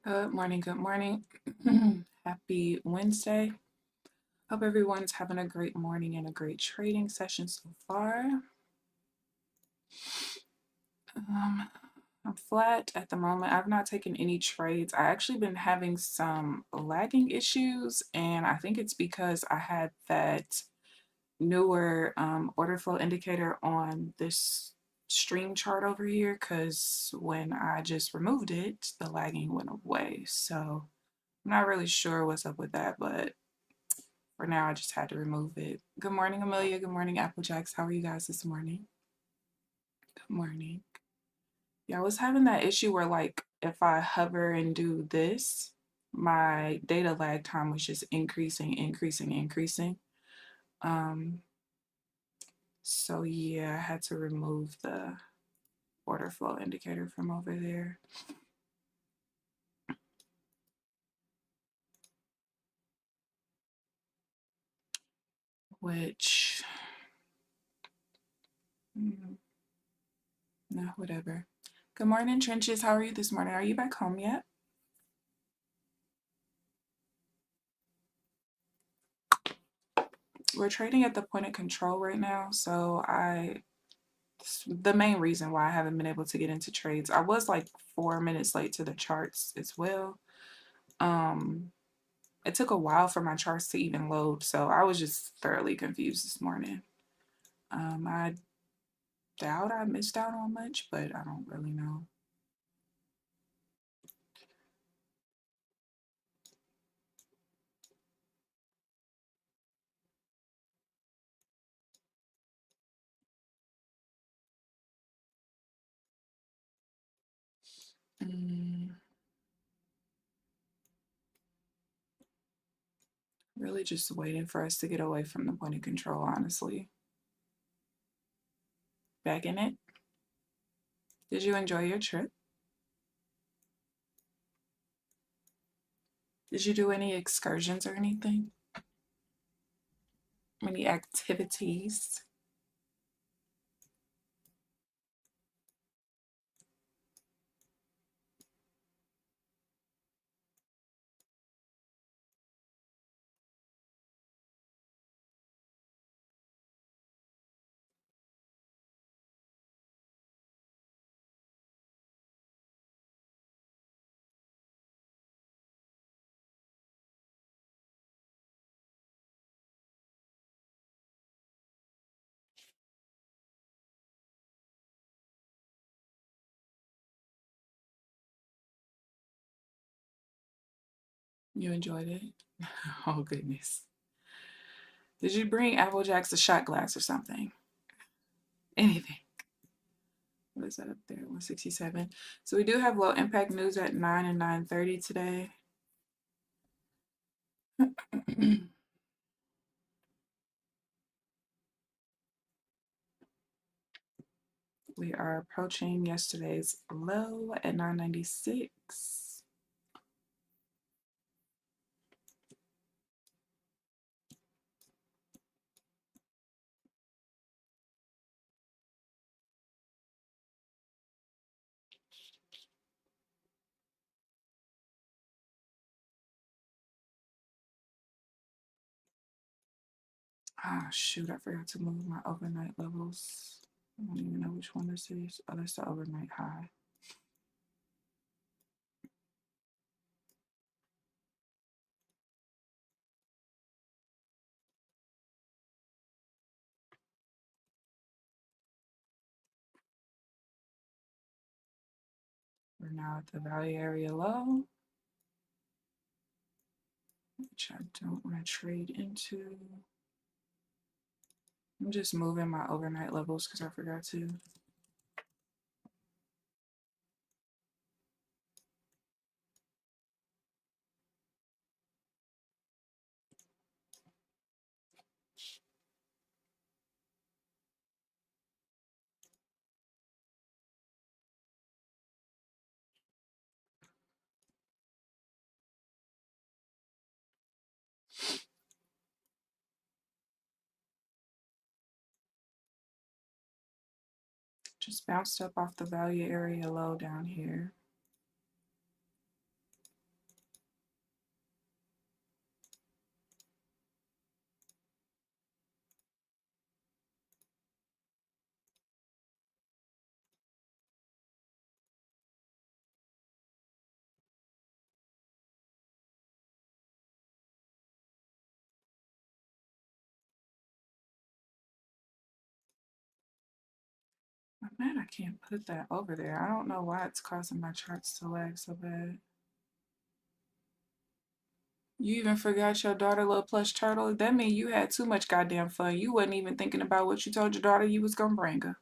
Good morning, good morning. Happy Wednesday. Hope everyone's having a great morning and a great trading session so far. I'm flat at the moment. I've not taken any trades. I actually been having some lagging issues, and I think it's because I had that newer order flow indicator on this stream chart over here, because when I just removed it, the lagging went away. So I'm not really sure what's up with that, but for now, I just had to remove it. Good morning, Amelia. Good morning, Applejacks. How are you guys this morning? Good morning. Yeah, I was having that issue where, like, if I hover and do this, my data lag time was just increasing. Um, so yeah, I had to remove the order flow indicator from over there. Which, no, whatever. Good morning, Trenches. How are you this morning? Are you back home yet? We're trading at the point of control right now, so the main reason why I haven't been able to get into trades. I was like 4 minutes late to the charts as well. It took a while for my charts to even load, so I was just thoroughly confused this morning. I doubt I missed out on much, but I don't really know. Really just waiting for us to get away from the point of control, honestly. Back in it. Did you enjoy your trip? Did you do any excursions or anything? Any activities? You enjoyed it? Oh, goodness. Did you bring Applejacks a shot glass or something? Anything? What is that up there? 167. So we do have low impact news at 9 and 9:30 today. We are approaching yesterday's low at 996. Ah, shoot, I forgot to move my overnight levels. I don't even know which one this is. Oh, that's the overnight high. We're now at the value area low, which I don't want to trade into. I'm just moving my overnight levels because I forgot to. Just bounced up off the value area low down here. Man, I can't put that over there. I don't know why it's causing my charts to lag so bad. You even forgot your daughter little plush turtle? That means you had too much goddamn fun. You wasn't even thinking about what you told your daughter you was gonna bring her.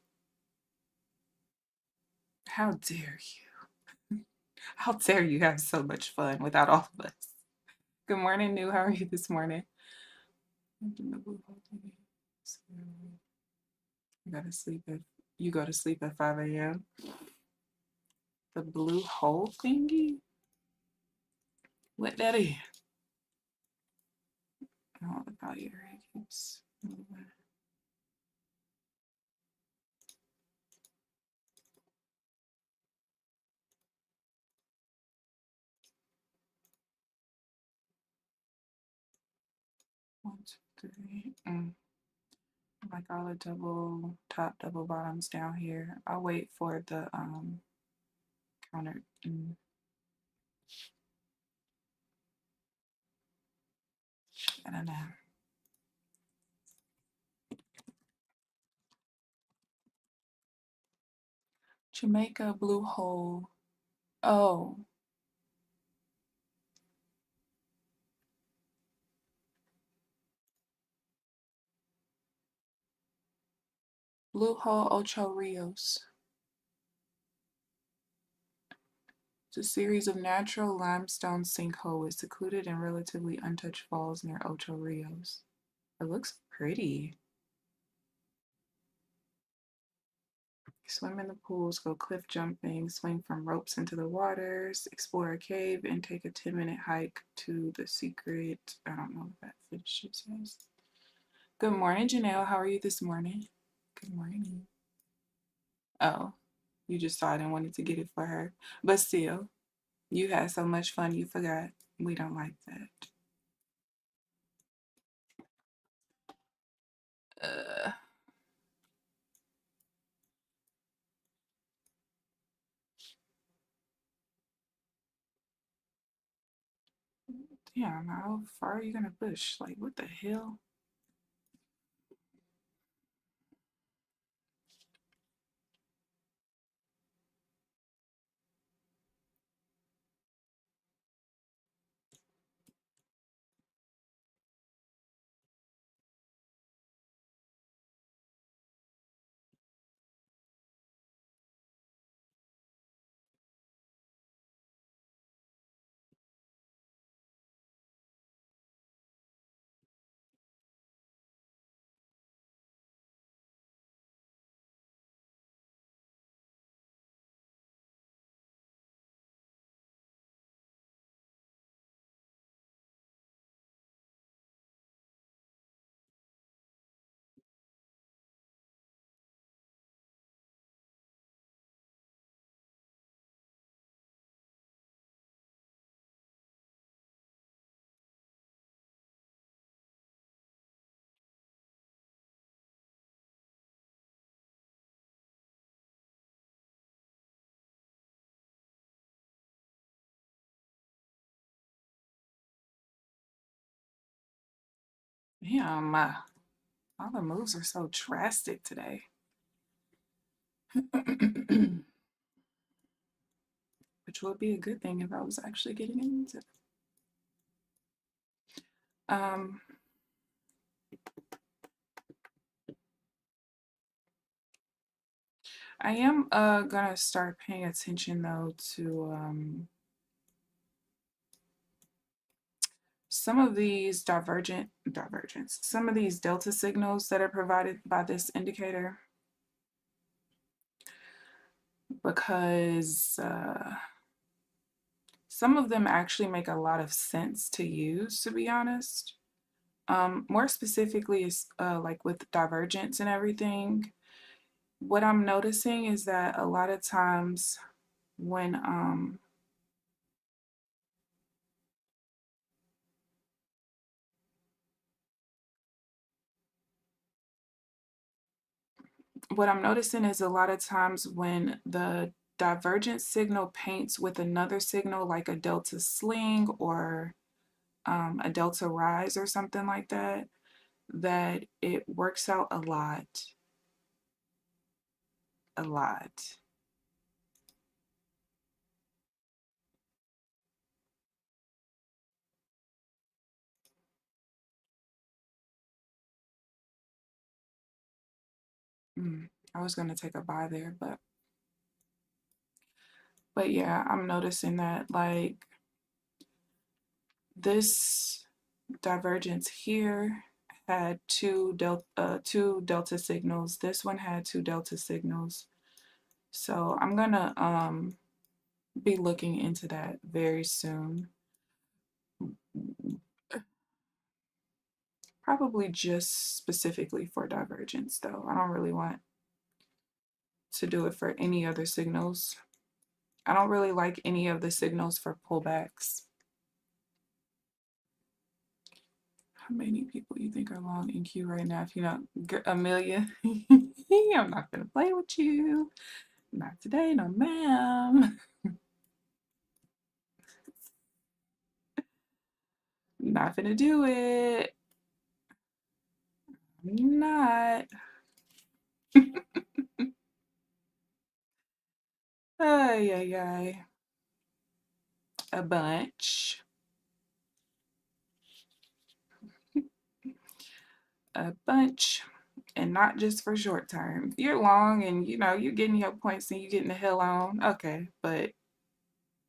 How dare you? How dare you have so much fun without all of us? Good morning, New. How are you this morning? You gotta sleep at you go to sleep at 5 a.m. The blue hole thingy? What that is? Oh, the value area keeps moving. One, two, three. Like all the double top, double bottoms down here. I'll wait for the counter. I don't know. Jamaica blue hole. Oh, blue hole Ocho Rios. It's a series of natural limestone sinkholes secluded in relatively untouched falls near Ocho Rios. It looks pretty. Swim in the pools, go cliff jumping, swing from ropes into the waters, explore a cave, and take a 10-minute hike to the secret. I don't know what that fish says. Good morning, Janelle. How are you this morning? Good morning. Oh, you just saw it and wanted to get it for her. But still, you had so much fun you forgot. We don't like that. Uh, Damn, how far are you gonna push? Like, what the hell? Damn, all the moves are so drastic today. Which would be a good thing if I was actually getting into. Um, I am gonna start paying attention though to some of these divergence, some of these delta signals that are provided by this indicator, because some of them actually make a lot of sense to use, to be honest. More specifically is like with divergence and everything. What I'm noticing is that a lot of times when what I'm noticing is a lot of times when the divergent signal paints with another signal like a delta sling or a delta rise or something like that, that it works out a lot a lot. I was going to take a buy there, but yeah, I'm noticing that like this divergence here had two delta signals. This one had two delta signals. So I'm gonna be looking into that very soon. Probably just specifically for divergence though. I don't really want to do it for any other signals. I don't really like any of the signals for pullbacks. How many people you think are long in queue right now? If you know, Amelia, I'm not gonna play with you. Not today, no ma'am. Not gonna do it. I'm not. Ay, ay, ay. A bunch. A bunch. And not just for short term. If you're long and you know you're getting your points and you're getting the hell on, okay, but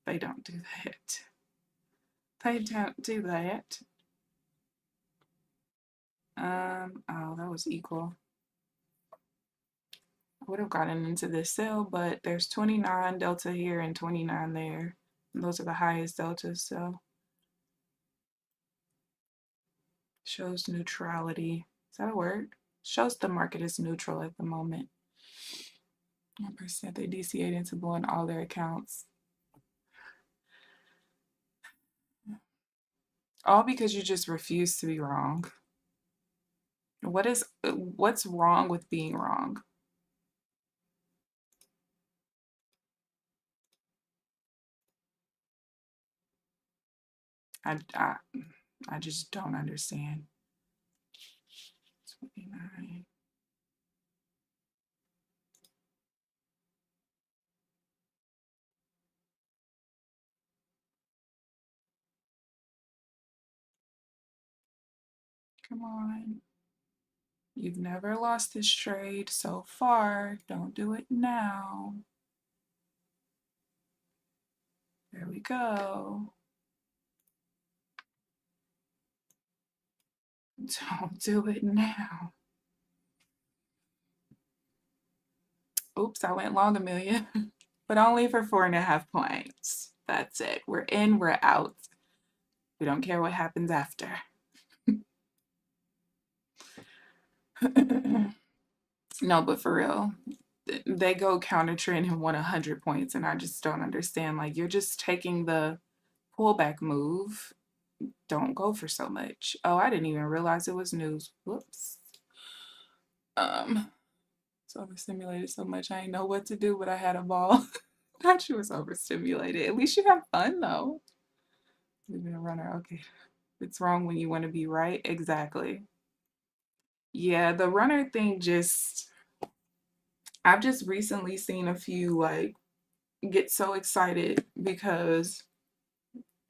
they don't do that. They don't do that. Oh, that was equal. I would have gotten into this sell, but there's 29 delta here and 29 there. And those are the highest deltas, so shows neutrality. Is that a word? Shows the market is neutral at the moment. 1% they DCA'd into blowing all their accounts. All because you just refuse to be wrong. What's wrong with being wrong? I just don't understand. 29. Come on. You've never lost this trade so far. Don't do it now. There we go. Don't do it now. Oops, I went long, Amelia, but only for 4.5 points. That's it. We're in, we're out. We don't care what happens after. No, but for real, they go counter trend and won 100 points, and I just don't understand. Like, you're just taking the pullback move. Don't go for so much. Oh, I didn't even realize it was news. Whoops. It's overstimulated so much I didn't know what to do, but I had a ball. Thought she was overstimulated. At least you have fun though. Leaving a runner. Okay. It's wrong when you want to be right. Exactly. Yeah, the runner thing I've just recently seen a few like get so excited because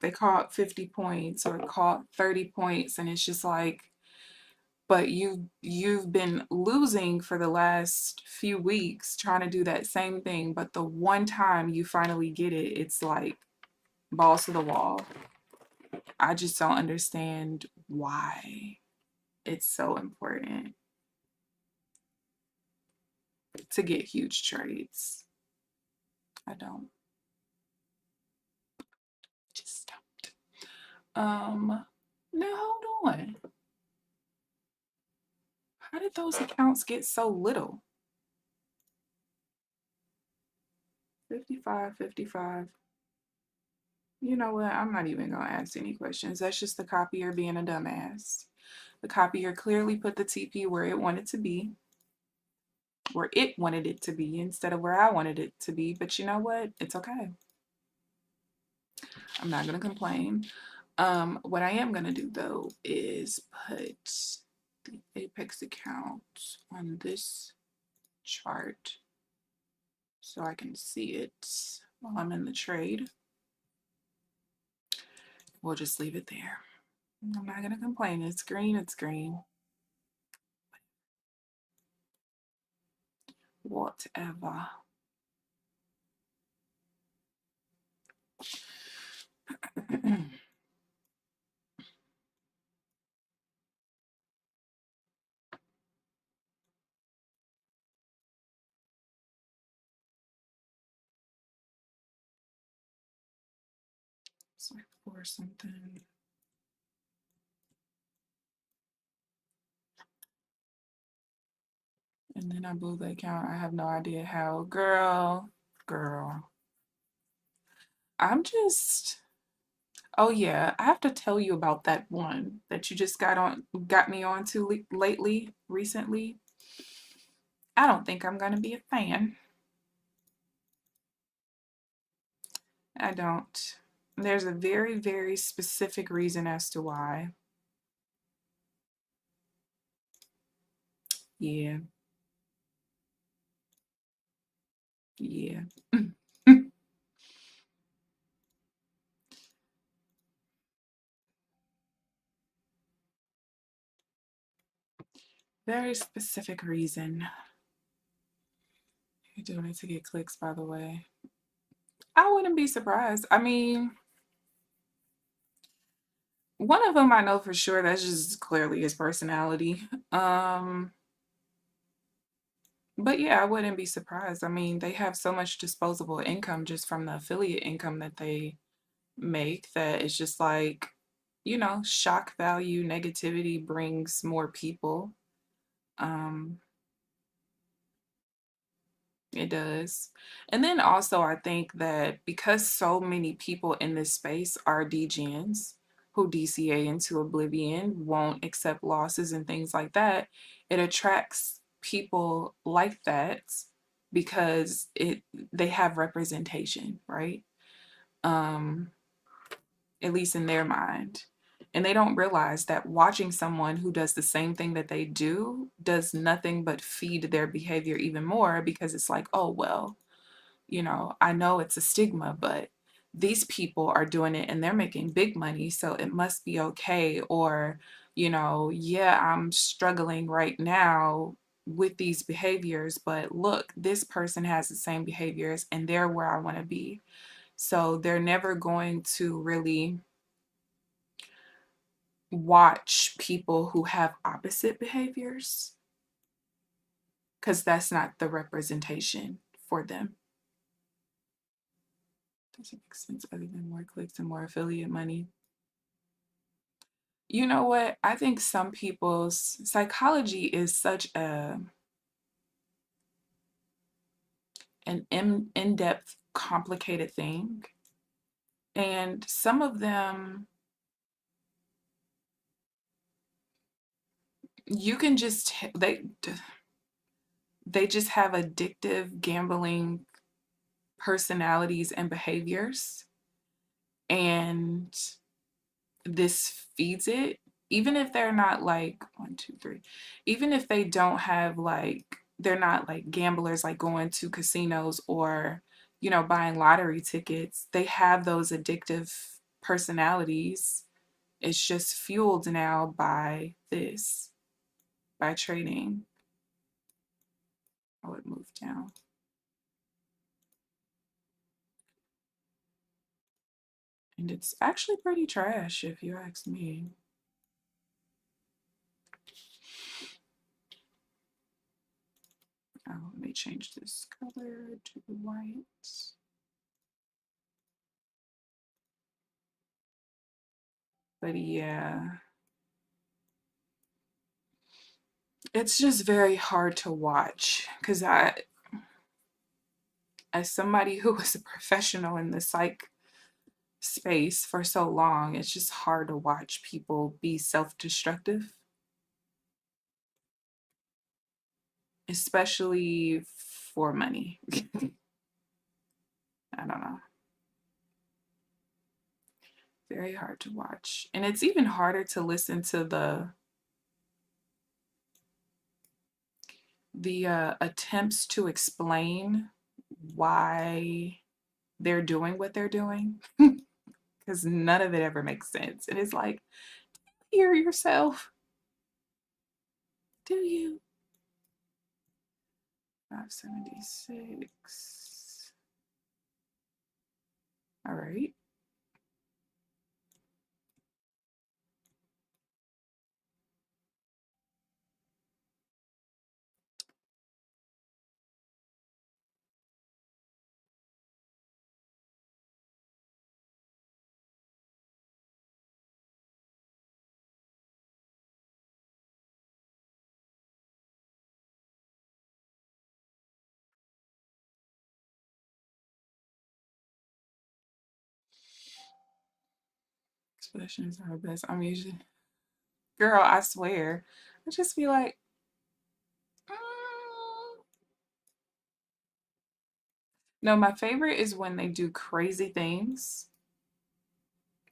they caught 50 points or caught 30 points, and it's just like, but you've been losing for the last few weeks trying to do that same thing, but the one time you finally get it, it's like balls to the wall. I just don't understand why it's so important to get huge trades. I don't. Just don't. Now hold on. How did those accounts get so little? 55, 55. You know what? I'm not even going to ask any questions. That's just the copier being a dumbass. The copier clearly put the TP where it wanted to be, where it wanted it to be, instead of where I wanted it to be. But you know what? It's okay. I'm not going to complain. What I am going to do, though, is put the Apex account on this chart. so I can see it while I'm in the trade. We'll just leave it there. I'm not gonna complain. It's green, it's green. Whatever. It's like for something. And then I blew the account. I have no idea how. Girl. I'm just, oh yeah, I have to tell you about that one that you just got me onto lately, recently. I don't think I'm gonna be a fan. I don't. There's a very, very specific reason as to why. Yeah, yeah. Very specific reason. You're doing it to get clicks, by the way. I wouldn't be surprised. I mean, one of them I know for sure, that's just clearly his personality. But yeah, I wouldn't be surprised. I mean, they have so much disposable income just from the affiliate income that they make that it's just like, shock value, negativity brings more people. Um, it does. And then also, I think that because so many people in this space are degens who DCA into oblivion, won't accept losses and things like that, it attracts people like that because they have representation, right? Um, at least in their mind. And they don't realize that watching someone who does the same thing that they do does nothing but feed their behavior even more because it's like, oh, well, I know it's a stigma, but these people are doing it and they're making big money, so it must be okay. Or, yeah, I'm struggling right now with these behaviors, but look, this person has the same behaviors and they're where I want to be. So they're never going to really watch people who have opposite behaviors because that's not the representation for them. Doesn't make sense other than more clicks and more affiliate money. You know what? I think some people's psychology is such an in-depth, complicated thing. And some of them, you can just, they just have addictive gambling personalities and behaviors. And this feeds it, even if they're not like one, two, three, even if they don't have like, they're not like gamblers, like going to casinos or, buying lottery tickets, they have those addictive personalities. It's just fueled now by this, by trading. Oh, it moved down. And it's actually pretty trash if you ask me. Oh, let me change this color to white. But yeah, it's just very hard to watch because as somebody who was a professional in the psych space for so long, it's just hard to watch people be self-destructive, especially for money. I don't know. Very hard to watch. And it's even harder to listen to the attempts to explain why they're doing what they're doing because none of it ever makes sense. And it's like, hear yourself. Do you? 576. All right. Expressions are best. I'm usually, girl, I swear. I just be like, "Mm." No, my favorite is when they do crazy things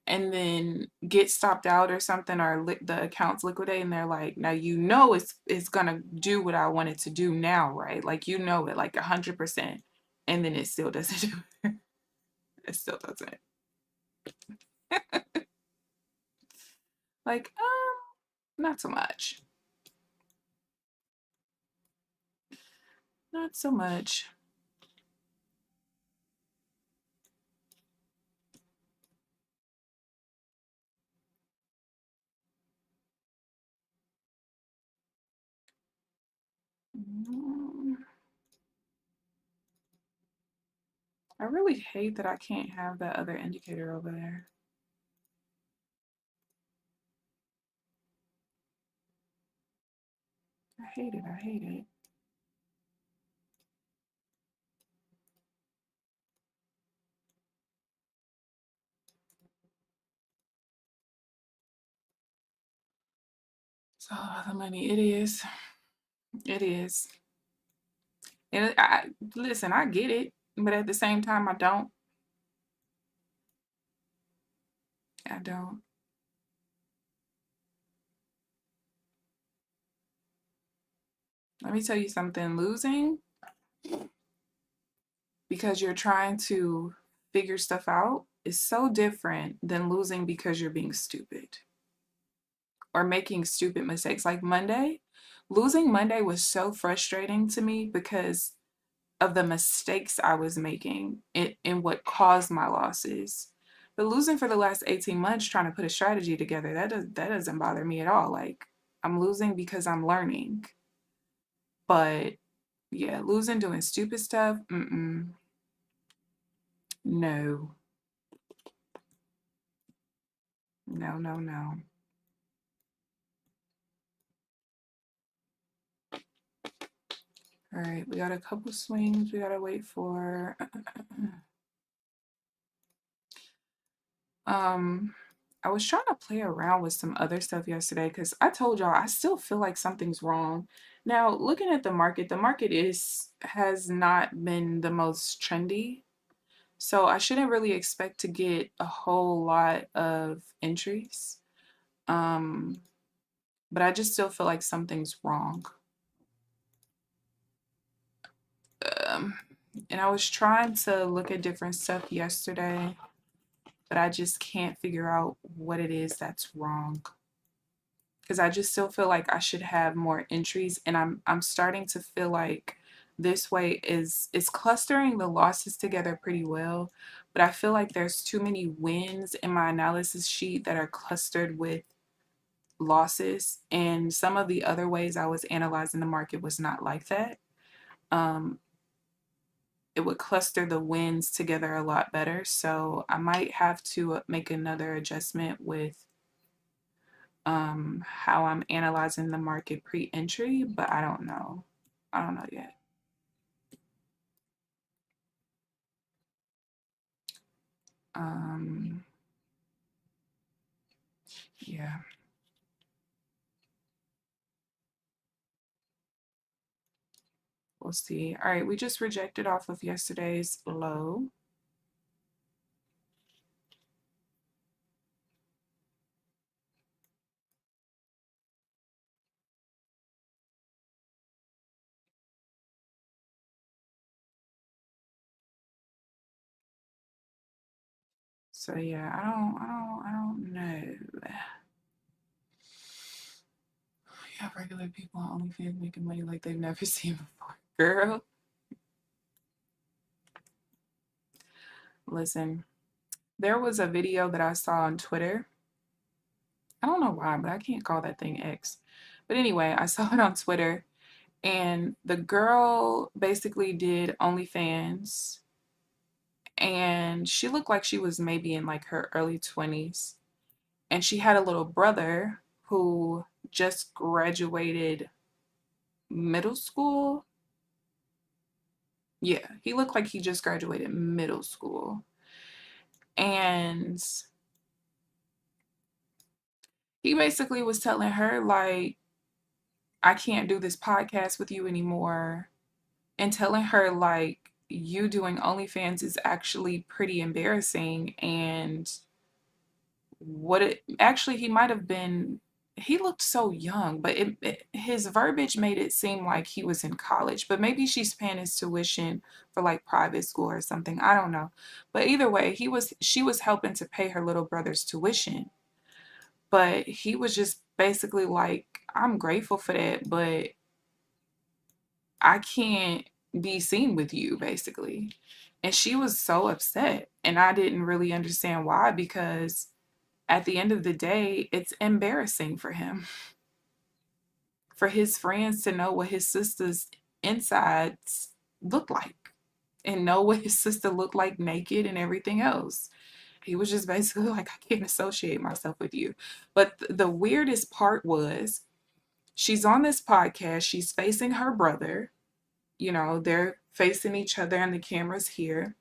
and then get stopped out or something, or the accounts liquidate, and they're like, now it's gonna do what I want it to do now, right? Like you know it like 100%, and then it still doesn't do it. It still doesn't. Like, not so much. Not so much. Mm, I really hate that I can't have that other indicator over there. I hate it. I hate it. It's all about the money. It is. It is. And listen, I get it, but at the same time, I don't. I don't. Let me tell you something. Losing because you're trying to figure stuff out is so different than losing because you're being stupid or making stupid mistakes. Like Monday, losing Monday was so frustrating to me because of the mistakes I was making and what caused my losses. But losing for the last 18 months trying to put a strategy together, that doesn't bother me at all. Like I'm losing because I'm learning. But yeah, losing doing stupid stuff, no. No, no, no. All right, we got a couple swings we gotta wait for. Um, I was trying to play around with some other stuff yesterday because I told y'all I still feel like something's wrong. Now, looking at the market has not been the most trendy. So I shouldn't really expect to get a whole lot of entries. Um, but I just still feel like something's wrong. Um, and I was trying to look at different stuff yesterday, but I just can't figure out what it is that's wrong. Because I just still feel like I should have more entries, and I'm starting to feel like this way is clustering the losses together pretty well, but I feel like there's too many wins in my analysis sheet that are clustered with losses, and some of the other ways I was analyzing the market was not like that. Um, it would cluster the wins together a lot better, so I might have to make another adjustment with how I'm analyzing the market pre-entry, but I don't know. I don't know yet. Um, yeah, we'll see. All right, we just rejected off of yesterday's low. So yeah, I don't know. You have regular people on OnlyFans making money like they've never seen before. Girl, listen, there was a video that I saw on Twitter. I don't know why, but I can't call that thing X. But anyway, I saw it on Twitter, and the girl basically did OnlyFans, and she looked like she was maybe in like her early 20s. And she had a little brother who just graduated middle school. Yeah, he looked like he just graduated middle school. And he basically was telling her, like, I can't do this podcast with you anymore. And telling her, like, you doing OnlyFans is actually pretty embarrassing. And what it actually, he might have been, he looked so young, but his verbiage made it seem like he was in college, but maybe she's paying his tuition for like private school or something. I don't know. But either way, she was helping to pay her little brother's tuition. But he was just basically like, I'm grateful for that, but I can't be seen with you, basically. And she was so upset. And I didn't really understand why, because at the end of the day, it's embarrassing for him, for his friends to know what his sister's insides look like and know what his sister looked like naked and everything else. He was just basically like, I can't associate myself with you. But the weirdest part was she's on this podcast, she's facing her brother, they're facing each other and the camera's here.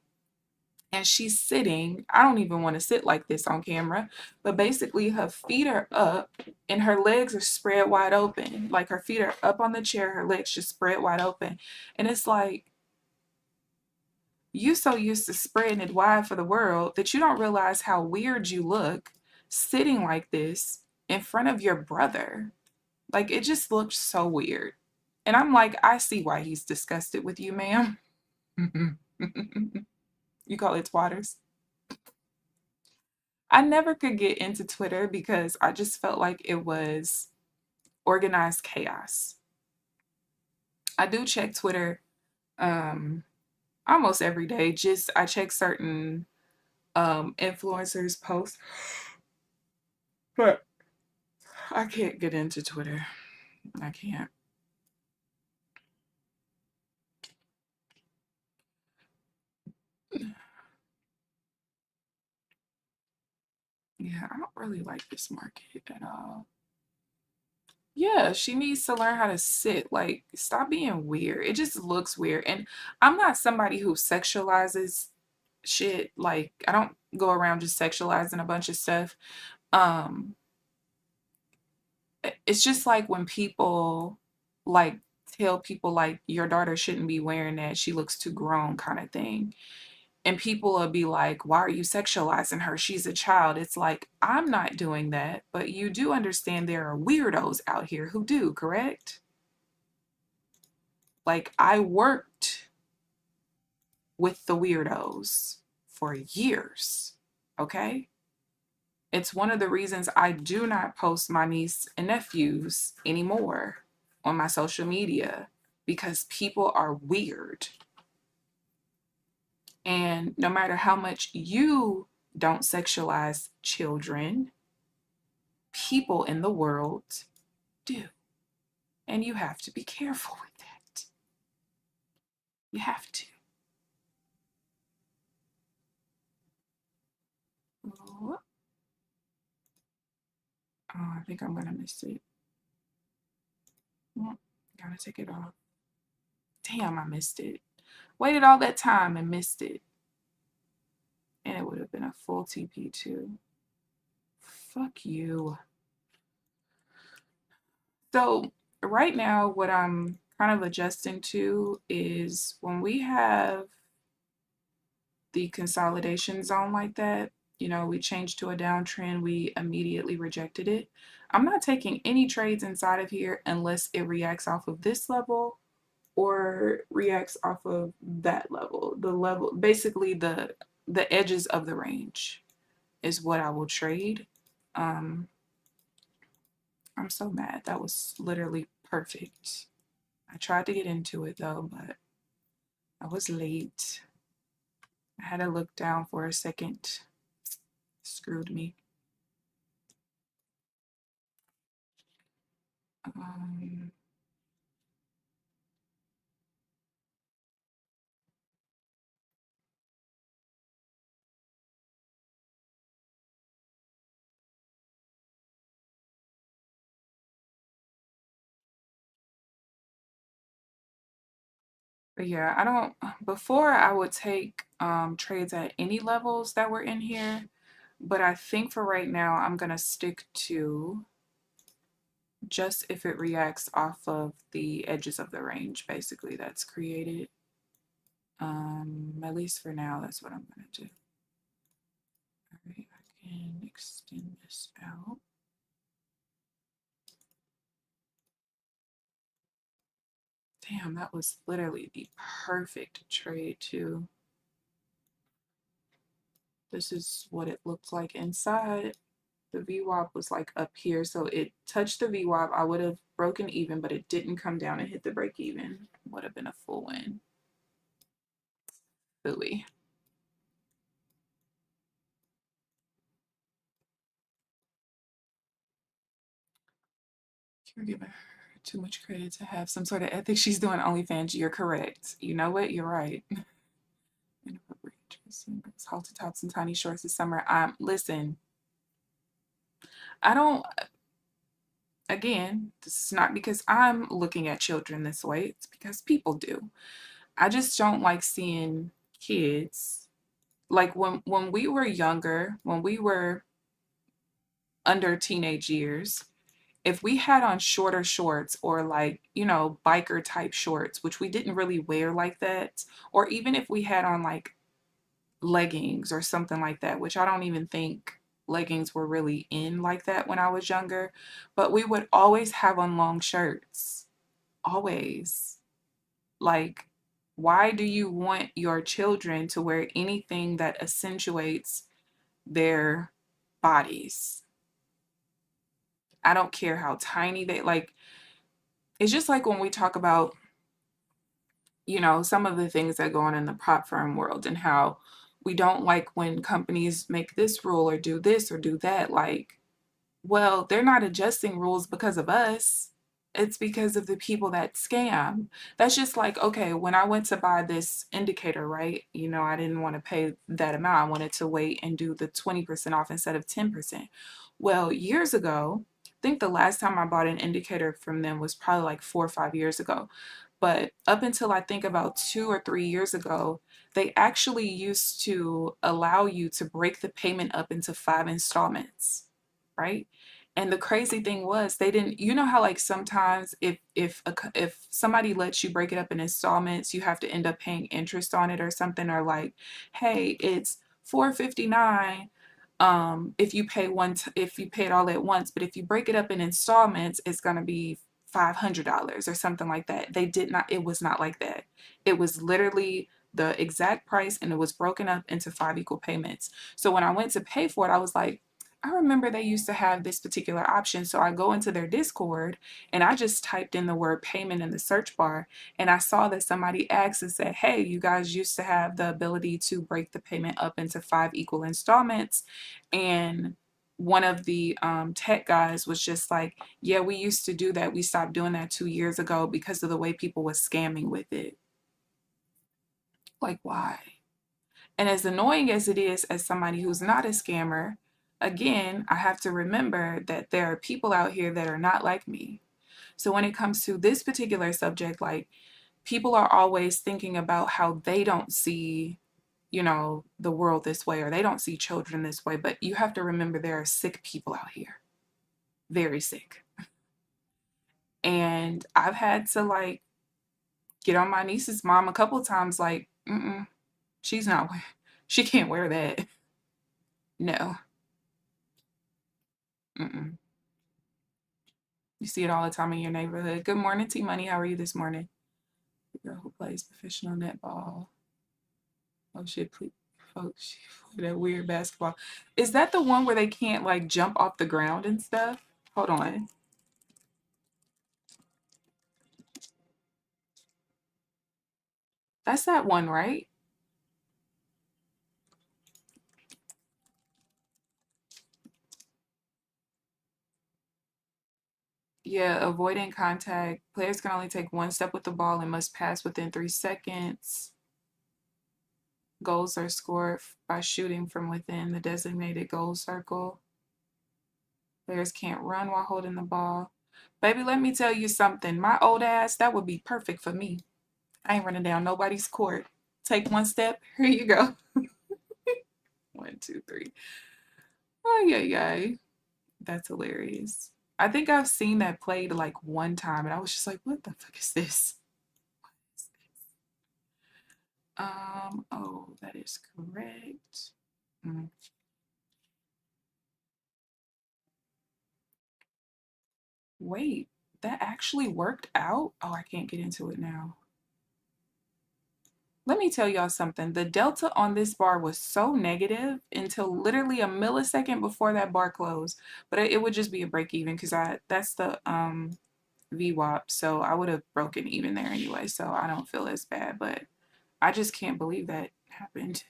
And she's sitting, I don't even want to sit like this on camera, but basically her feet are up and her legs are spread wide open. Like her feet are up on the chair, her legs just spread wide open. And it's like, you so used to spreading it wide for the world that you don't realize how weird you look sitting like this in front of your brother. Like it just looked so weird. And I'm like, I see why he's disgusted with you, ma'am. You call it twatters. I never could get into Twitter because I just felt like it was organized chaos. I do check Twitter um, almost every day. Just I check certain influencers' posts, but I can't get into Twitter. I can't. Yeah, I don't really like this market at all. Yeah, she needs to learn how to sit. Like, stop being weird. It just looks weird. And I'm not somebody who sexualizes shit. Like, I don't go around just sexualizing a bunch of stuff. Um, it's just like when people like tell people like your daughter shouldn't be wearing that, she looks too grown kind of thing. And people will be like, why are you sexualizing her? She's a child. It's like, I'm not doing that, but you do understand there are weirdos out here who do, correct? Like, I worked with the weirdos for years, okay? It's one of the reasons I do not post my niece and nephews anymore on my social media because people are weird. And no matter how much you don't sexualize children, people in the world do. And you have to be careful with that. You have to. Oh, I think I'm going to miss it. Gotta take it off. Damn, I missed it. Waited all that time and missed it. And it would have been a full TP too. Fuck you. So, right now, what I'm kind of adjusting to is when we have the consolidation zone like that, we changed to a downtrend, we immediately rejected it. I'm not taking any trades inside of here unless it reacts off of this level or reacts off of that level, the level, basically the edges of the range. is what I will trade. Um, I'm so mad. That was literally perfect. I tried to get into it though, but I was late. I had to look down for a second. Screwed me. Um, but yeah, I don't, before I would take trades at any levels that were in here, but I think for right now, I'm going to stick to just if it reacts off of the edges of the range, basically, that's created. At least for now, that's what I'm going to do. All right, I can extend this out. Damn, that was literally the perfect trade too. This is what it looked like inside. The VWAP was like up here, so it touched the VWAP. I would have broken even, but it didn't come down and hit the break even. Would have been a full win. Philly. You're giving her too much credit to have some sort of ethics. She's doing OnlyFans. You're correct. You know what? You're right. Inappropriate dressing, halter tops and tiny shorts this summer. Listen, I don't. Again, this is not because I'm looking at children this way. It's because people do. I just don't like seeing kids like when we were younger, when we were under teenage years, if we had on shorter shorts or like, biker type shorts, which we didn't really wear like that, or even if we had on like leggings or something like that, which I don't even think leggings were really in like that when I was younger, but we would always have on long shirts. Always. Like, why do you want your children to wear anything that accentuates their bodies? I don't care how tiny they like. It's just like when we talk about, some of the things that go on in the prop firm world and how we don't like when companies make this rule or do this or do that. Like, well, they're not adjusting rules because of us. It's because of the people that scam. That's just like, okay, when I went to buy this indicator, right? I didn't want to pay that amount. I wanted to wait and do the 20% off instead of 10%. Well, years ago, I think the last time I bought an indicator from them was probably like 4 or 5 years ago. But up until I think about 2 or 3 years ago, they actually used to allow you to break the payment up into 5 installments, right? And the crazy thing was they didn't, how like sometimes if somebody lets you break it up in installments, you have to end up paying interest on it or something, or like, hey, it's 459 if you pay if you pay it all at once, but if you break it up in installments, it's going to be $500 or something like that. It was not like that. It was literally the exact price and it was broken up into 5 equal payments. So when I went to pay for it, I was like, I remember they used to have this particular option. So I go into their Discord and I just typed in the word payment in the search bar and I saw that somebody asked and said, hey, you guys used to have the ability to break the payment up into 5 equal installments. And one of the tech guys was just like, yeah, we used to do that. We stopped doing that 2 years ago because of the way people was scamming with it. Like, why? And as annoying as it is as somebody who's not a scammer, again, I have to remember that there are people out here that are not like me. So when it comes to this particular subject, like people are always thinking about how they don't see, the world this way or they don't see children this way. But you have to remember there are sick people out here, very sick. And I've had to like get on my niece's mom a couple of times, like, she's not, she can't wear that. No. Mm-mm. You see it all the time in your neighborhood. Good morning, T Money. How are you this morning? The girl who plays professional netball. Oh shit, please. Folks, that weird basketball. Is that the one where they can't like jump off the ground and stuff? Hold on. That's that one, right? Yeah, avoiding contact. Players can only take one step with the ball and must pass within 3 seconds. Goals are scored by shooting from within the designated goal circle. Players can't run while holding the ball. Baby, let me tell you something. My old ass, that would be perfect for me. I ain't running down nobody's court. Take one step. Here you go. 1, 2, 3. Oh, yeah, yeah. That's hilarious. I think I've seen that played like one time and I was just like, what the fuck is this? Oh, that is correct. Mm. Wait, that actually worked out? Oh, I can't get into it now. Let me tell y'all something. The delta on this bar was so negative until literally a millisecond before that bar closed. But it would just be a break even because that's the VWAP. So I would have broken even there anyway. So I don't feel as bad. But I just can't believe that happened.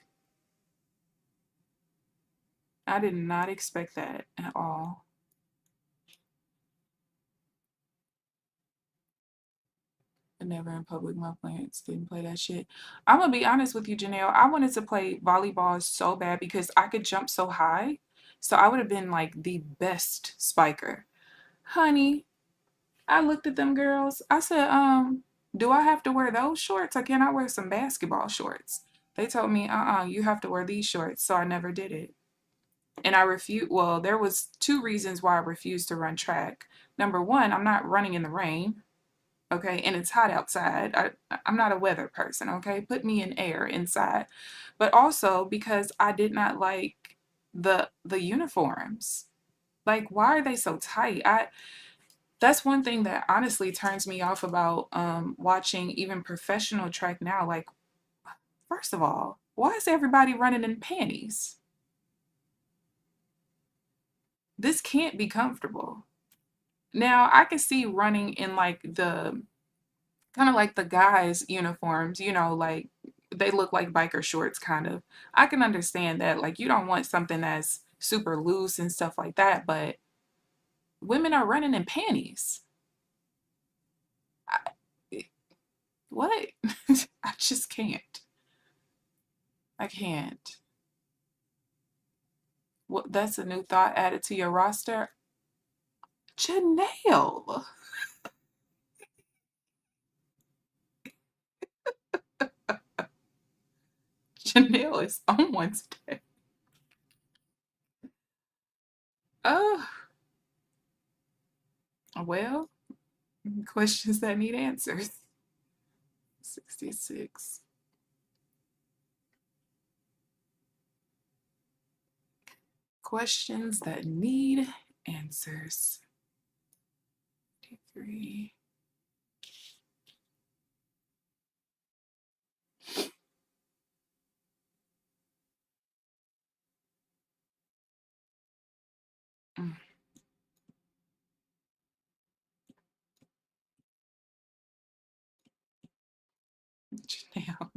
I did not expect that at all. But never in public. My plants didn't play that shit. I'm gonna be honest with you, Janelle. I wanted to play volleyball so bad because I could jump so high. So I would have been like the best spiker. Honey, I looked at them girls. I said, do I have to wear those shorts or can I wear some basketball shorts? They told me, you have to wear these shorts. So I never did it. And I refused. Well, there was 2 reasons why I refused to run track. Number one, I'm not running in the rain. Okay, and it's hot outside. I'm not a weather person. Okay, put me in air inside. But also because I did not like the uniforms. Like, why are they so tight? That's one thing that honestly turns me off about watching even professional track now. Like, first of all, why is everybody running in panties? This can't be comfortable. Now, I can see running in like the kind of like the guys' uniforms, like they look like biker shorts kind of. I can understand that. Like, you don't want something that's super loose and stuff like that, but women are running in panties. I, what? I just can't. I can't. What? That's a new thought added to your roster. Janelle. Janelle is on one today. Oh, well, questions that need answers. 66. Questions that need answers. 53. Mm, Janelle.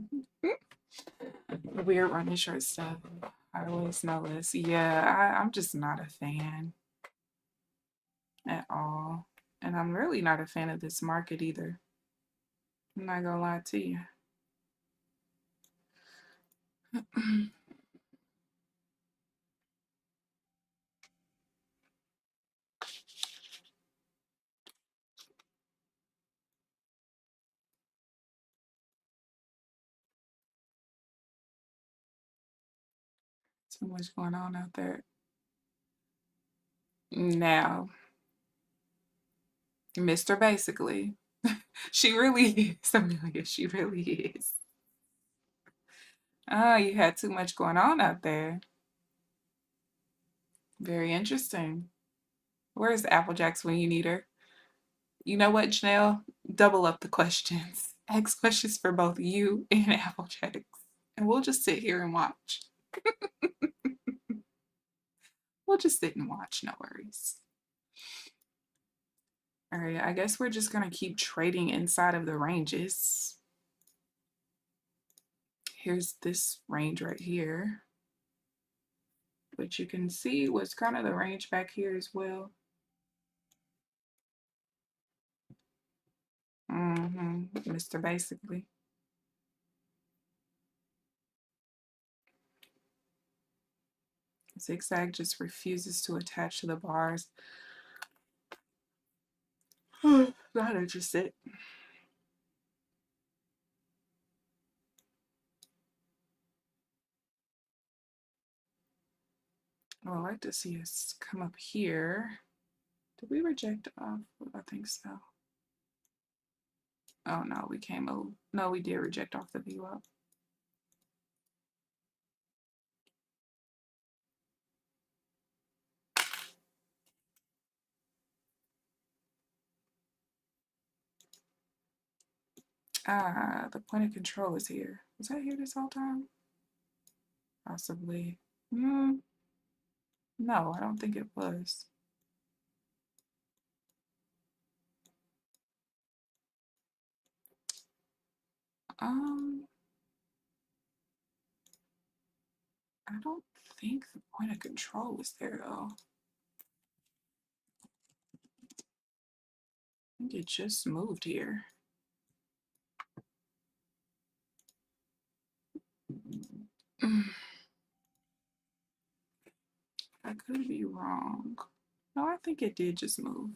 Weird running short stuff. I always know this. Yeah, I'm just not a fan at all. And I'm really not a fan of this market either. I'm not gonna lie to you. Too much going on out there. Now, Mr. Basically. She really is, Amelia. She really is. Oh, you had too much going on out there. Very interesting. Where's Applejacks when you need her? You know what, Janelle? Double up the questions. Ask questions for both you and Applejacks. And we'll just sit here and watch. We'll just sit and watch, no worries. All right, I guess we're just gonna keep trading inside of the ranges. Here's this range right here, which you can see was kind of the range back here as well. Mr. Basically. Zigzag just refuses to attach to the bars. Not interested. Oh, I'd like to see us come up here. Did we reject off? I think so. Oh no, we came over. No, we did reject off the view up. Ah, the point of control is here. Was that here this whole time? Possibly. No, I don't think it was. I don't think the point of control was there though. I think it just moved here. I could be wrong. No, I think it did just move.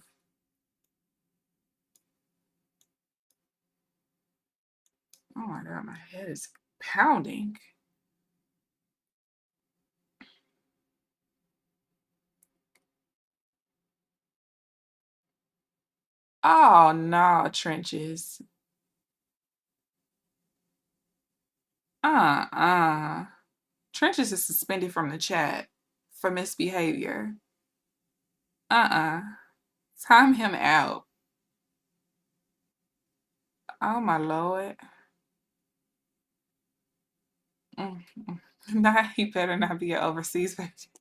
Oh my God, my head is pounding. Oh no, trenches. Trenches is suspended from the chat for misbehavior. Time him out. Oh my Lord. Nah, he better not be an overseas patient.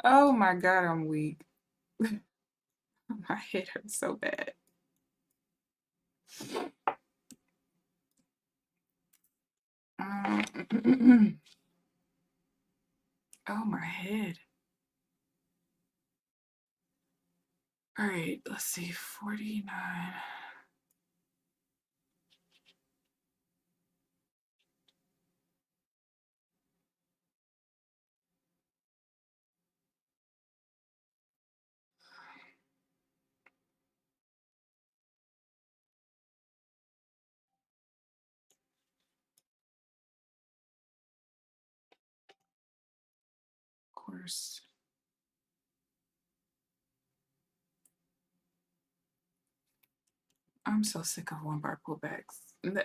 Oh my God, I'm weak. My head hurts so bad. Oh, my head. All right, let's see, 49. Of course. I'm so sick of one bar pullbacks.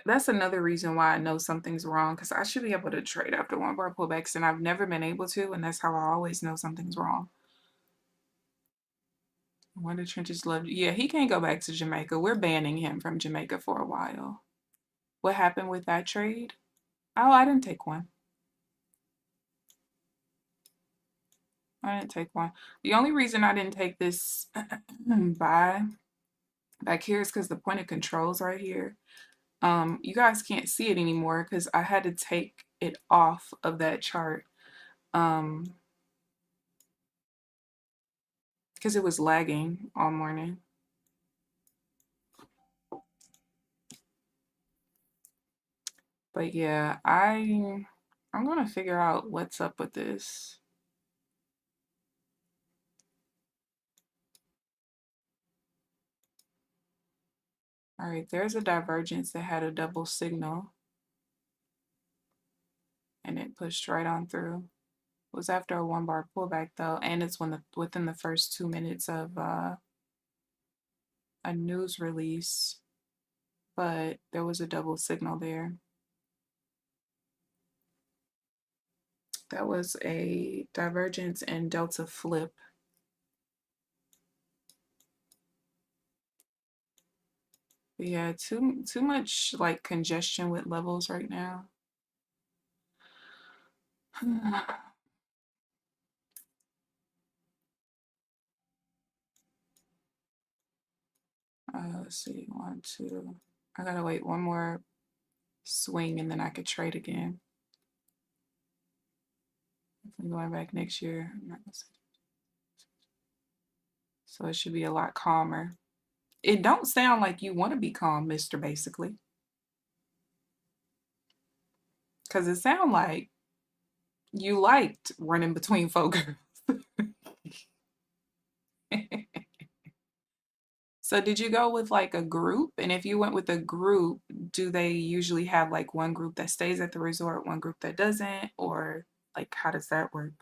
That's another reason why I know something's wrong, because I should be able to trade after one bar pullbacks, and I've never been able to, and that's how I always know something's wrong. Wonder Trenches love. Yeah, he can't go back to Jamaica. We're banning him from Jamaica for a while. What happened with that trade? Oh, I didn't take one. I didn't take one. The only reason I didn't take this buy back here is because the point of control's right here. You guys can't see it anymore because I had to take it off of that chart. Because it was lagging all morning. But yeah, I'm gonna figure out what's up with this. All right, there's a divergence that had a double signal, and it pushed right on through. It was after a one bar pullback though, and it's within the first 2 minutes of a news release, but there was a double signal there. That was a divergence and delta flip. But yeah, too much like congestion with levels right now. Let's see, 1, 2. I gotta wait one more swing and then I could trade again. If I'm going back next year, I'm not gonna say. So it should be a lot calmer. It don't sound like you want to be calm, Mr. Basically. Because it sound like you liked running between folk girls. So did you go with like a group? And if you went with a group, do they usually have like one group that stays at the resort, one group that doesn't? Or like how does that work?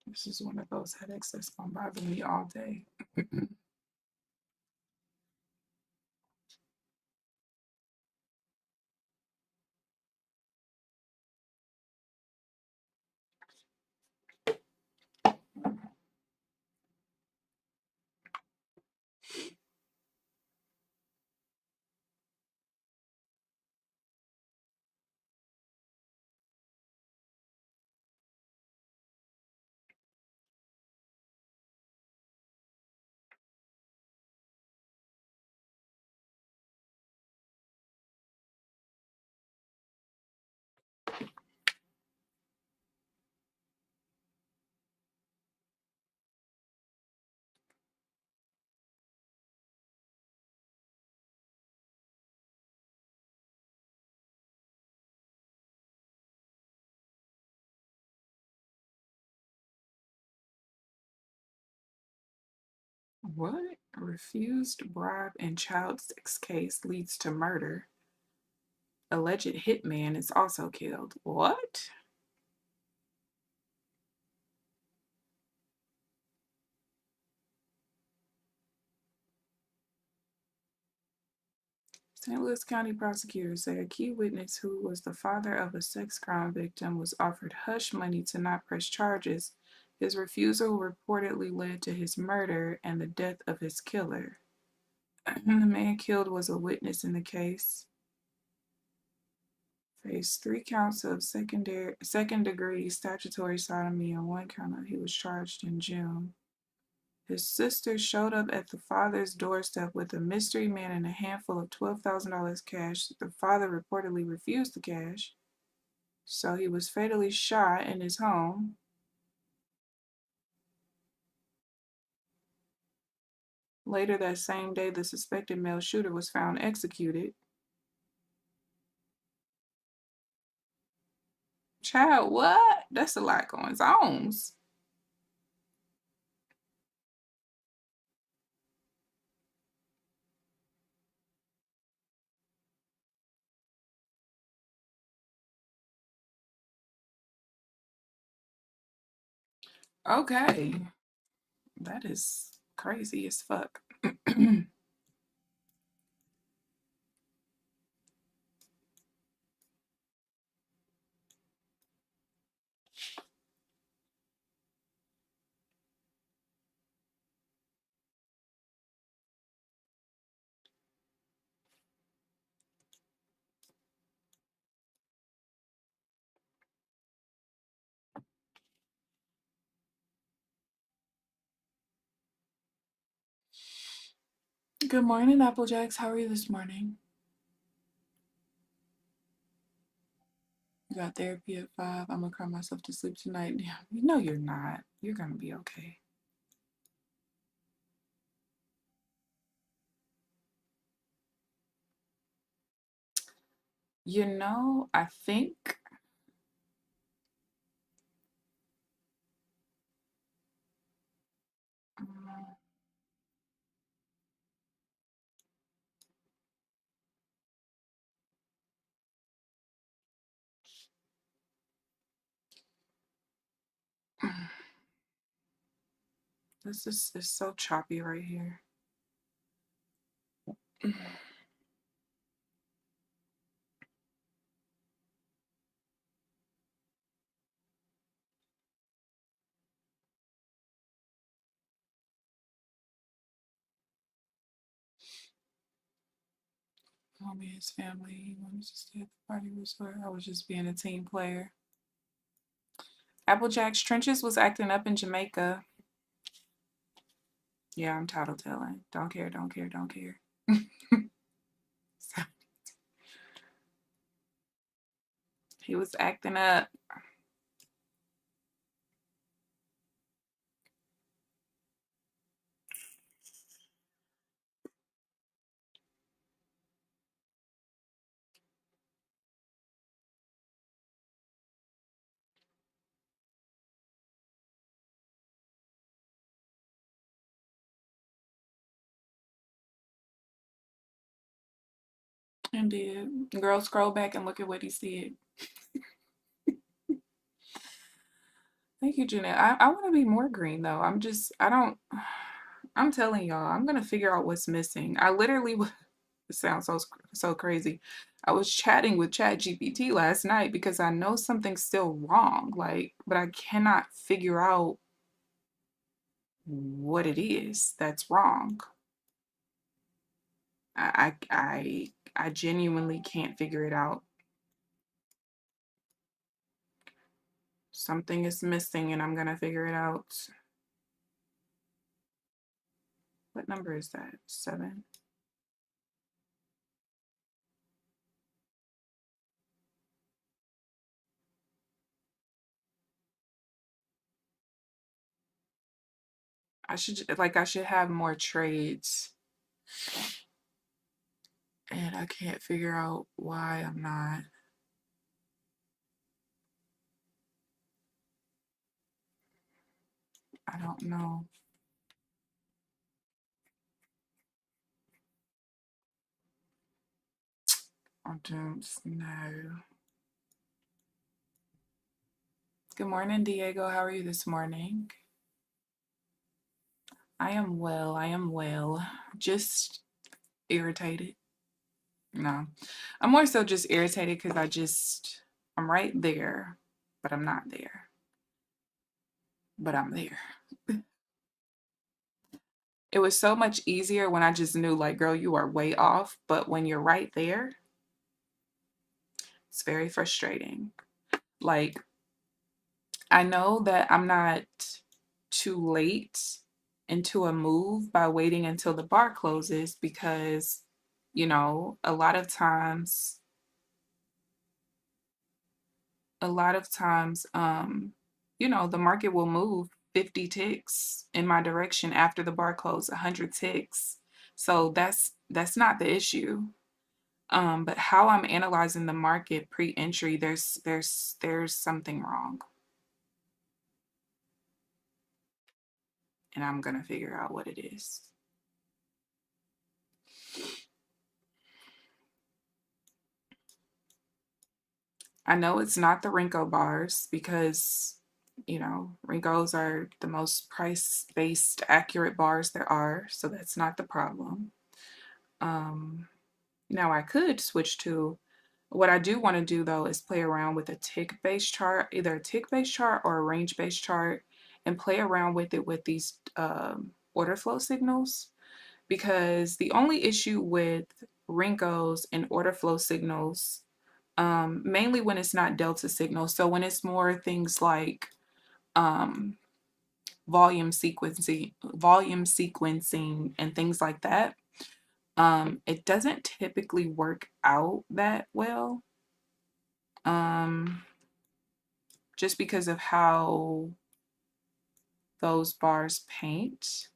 This is one of those headaches that's gonna bother me all day. What? Refused bribe in child sex case leads to murder. Alleged hitman is also killed. What? St. Louis County prosecutors say a key witness who was the father of a sex crime victim was offered hush money to not press charges. His refusal reportedly led to his murder and the death of his killer. The man killed was a witness in the case. Faced 3 counts of second-degree statutory sodomy and 1 count of he was charged in June. His sister showed up at the father's doorstep with a mystery man and a handful of $12,000 cash. The father reportedly refused the cash, so he was fatally shot in his home. Later that same day, the suspected male shooter was found executed. Child, what? That's a lot going on. Okay, that is crazy as fuck. Good morning, Applejacks. How are you this morning? You got therapy at 5. I'm gonna cry myself to sleep tonight. Yeah, you know you're not. You're gonna be okay. You know, I think um, this is so choppy right here. Homie and his family. He wanted to stay at the party resort. I was just being a team player. Applejack's Trenches was acting up in Jamaica. Yeah, I'm tattletaling. Don't care, don't care, don't care. He was acting up. Indeed. Girl, scroll back and look at what he said. Thank you, Jeanette. I want to be more green though. I'm telling y'all, I'm gonna figure out what's missing. I literally, it sounds so crazy. I was chatting with ChatGPT last night because I know something's still wrong, like, but I cannot figure out what it is that's wrong. I genuinely can't figure it out. Something is missing and I'm gonna figure it out. What number is that? 7. I should have more trades. And I can't figure out why I'm not. I don't know. I don't know. Good morning, Diego. How are you this morning? I am well. I am well. Just irritated. No, I'm more so just irritated because I'm right there, but I'm not there. But I'm there. It was so much easier when I just knew, like, girl, you are way off. But when you're right there, it's very frustrating. Like, I know that I'm not too late into a move by waiting until the bar closes because, a lot of times, the market will move 50 ticks in my direction after the bar close, 100 ticks. So that's not the issue. But how I'm analyzing the market pre-entry, there's something wrong, and I'm gonna figure out what it is. I know it's not the Renko bars because, Renkos are the most price-based accurate bars there are, so that's not the problem. Now I could switch to what I do want to do though is play around with a tick-based chart, either a tick-based chart or a range-based chart, and play around with it with these order flow signals. Because the only issue with Renkos and order flow signals, mainly when it's not delta signals, so when it's more things like um, volume sequencing, and things like that, it doesn't typically work out that well. Just because of how those bars paint.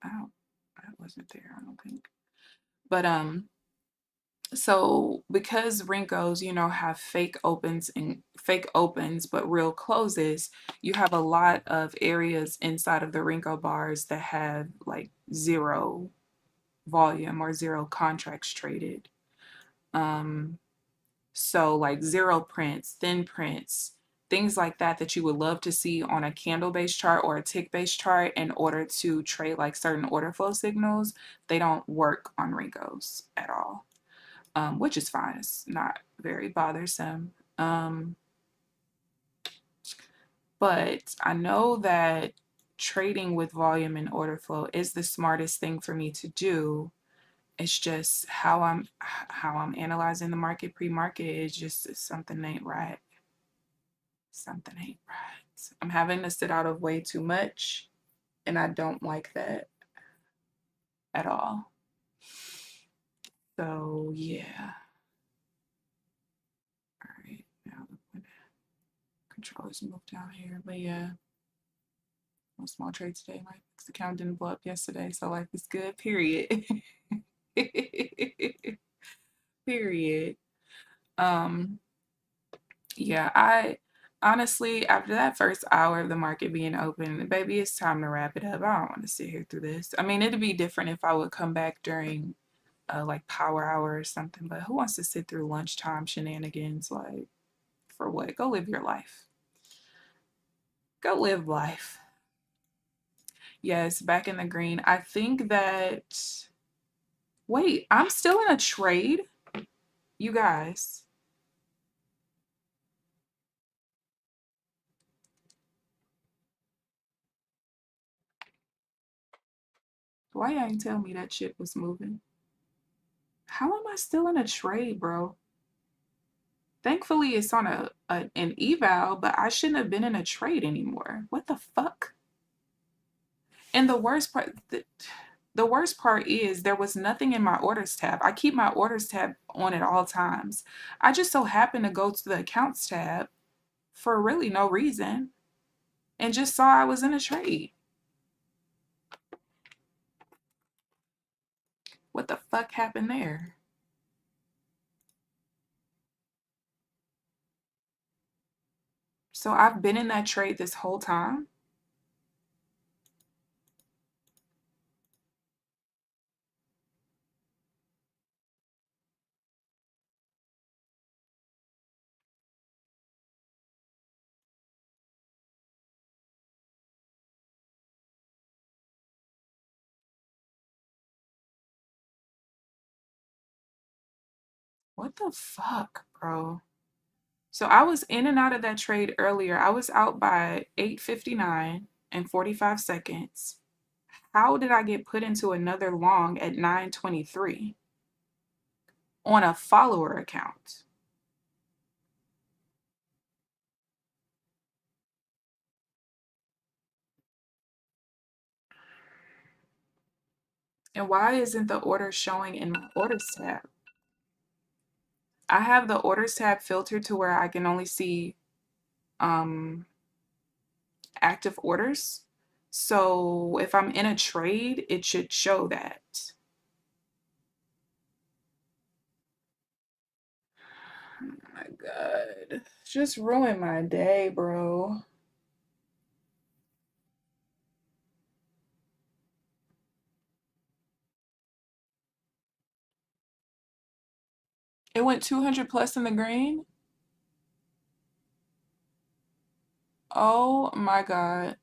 Oh, that wasn't there, I don't think. But so because Rinkos, have fake opens but real closes, you have a lot of areas inside of the Rinko bars that have like zero volume or zero contracts traded. So like zero prints, thin prints, things like that you would love to see on a candle-based chart or a tick-based chart in order to trade like certain order flow signals, they don't work on Rinkos at all. Which is fine. It's not very bothersome. But I know that trading with volume and order flow is the smartest thing for me to do. It's just how I'm analyzing the market pre-market is just something ain't right. Something ain't right. I'm having to sit out of way too much, and I don't like that at all. So yeah. All right. Now the controllers move down here. But yeah. No small trade today. My fixed account didn't blow up yesterday, so life is good. Period. Period. Um, yeah, I honestly, after that first hour of the market being open, baby, it's time to wrap it up. I don't want to sit here through this. I mean, it'd be different if I would come back during like power hour or something, but who wants to sit through lunchtime shenanigans? Like, for what? Go live your life. Go live life. Yes, back in the green. I think that. Wait, I'm still in a trade? You guys. Why you ain't tell me that shit was moving? How am I still in a trade, bro? Thankfully, it's on an eval, but I shouldn't have been in a trade anymore. What the fuck? And the worst part is there was nothing in my orders tab. I keep my orders tab on at all times. I just so happened to go to the accounts tab for really no reason and just saw I was in a trade. What the fuck happened there? So I've been in that trade this whole time. What the fuck, bro? So I was in and out of that trade earlier. I was out by 8:59 and 45 seconds. How did I get put into another long at 9:23 on a follower account? And why isn't the order showing in my orders tab? I have the orders tab filtered to where I can only see um, active orders. So if I'm in a trade, it should show that. Oh my God. Just ruined my day, bro. It went 200 plus in the green. Oh my God.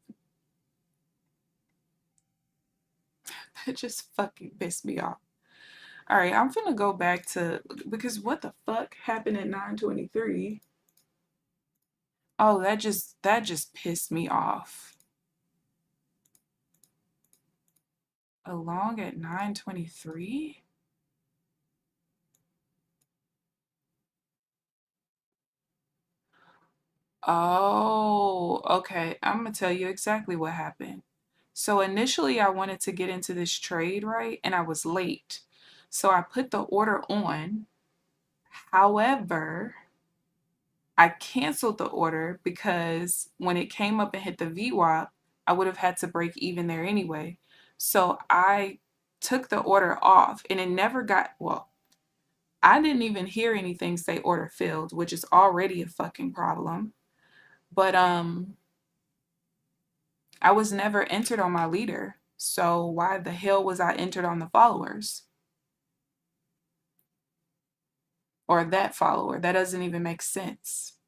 That just fucking pissed me off. All right, I'm finna go back to because what the fuck happened at 9:23? Oh, that just pissed me off. Along at 9:23? Oh, okay. I'm gonna tell you exactly what happened. So initially I wanted to get into this trade, right? And I was late. So I put the order on. However, I canceled the order because when it came up and hit the VWAP, I would have had to break even there anyway. So I took the order off and it never got, well, I didn't even hear anything say order filled, which is already a fucking problem. But I was never entered on my leader. So why the hell was I entered on the followers or that follower? That doesn't even make sense.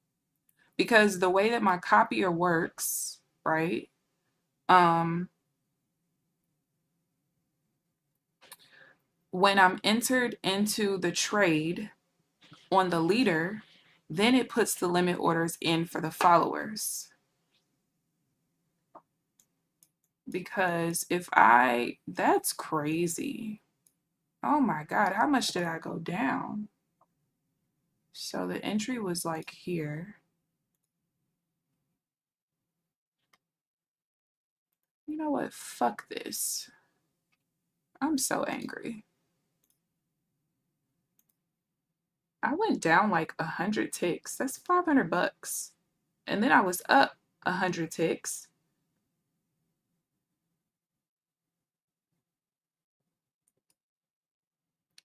Because the way that my copier works, right? Um when I'm entered into the trade on the leader, then it puts the limit orders in for the followers. because that's crazy. Oh my God, how much did I go down? So the entry was like here. You know what? Fuck this. I'm so angry. I went down like 100 ticks. That's 500 bucks. And then I was up 100 ticks.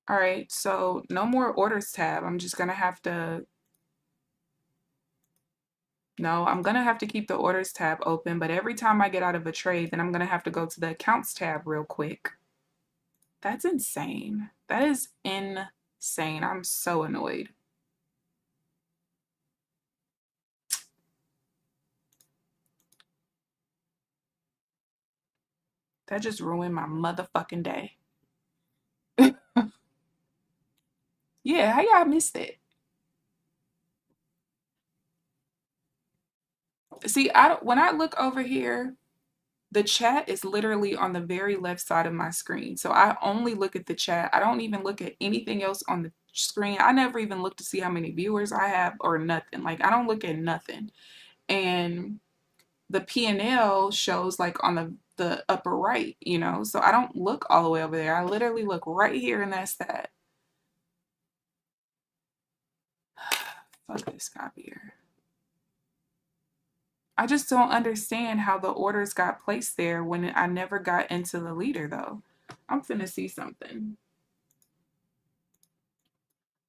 All right, so no more orders tab. I'm just gonna have to, no, I'm gonna have to keep the orders tab open, but every time I get out of a trade, then I'm gonna have to go to the accounts tab real quick. That's insane. That is insane. I'm so annoyed. That just ruined my motherfucking day. Yeah, how y'all missed it? See, when I look over here, the chat is literally on the very left side of my screen. So I only look at the chat. I don't even look at anything else on the screen. I never even look to see how many viewers I have or nothing. Like I don't look at nothing. And the P&L shows like on the upper right, you know. So I don't look all the way over there. I literally look right here and that's that. Fuck this copier. I just don't understand how the orders got placed there when I never got into the leader though. I'm finna see something.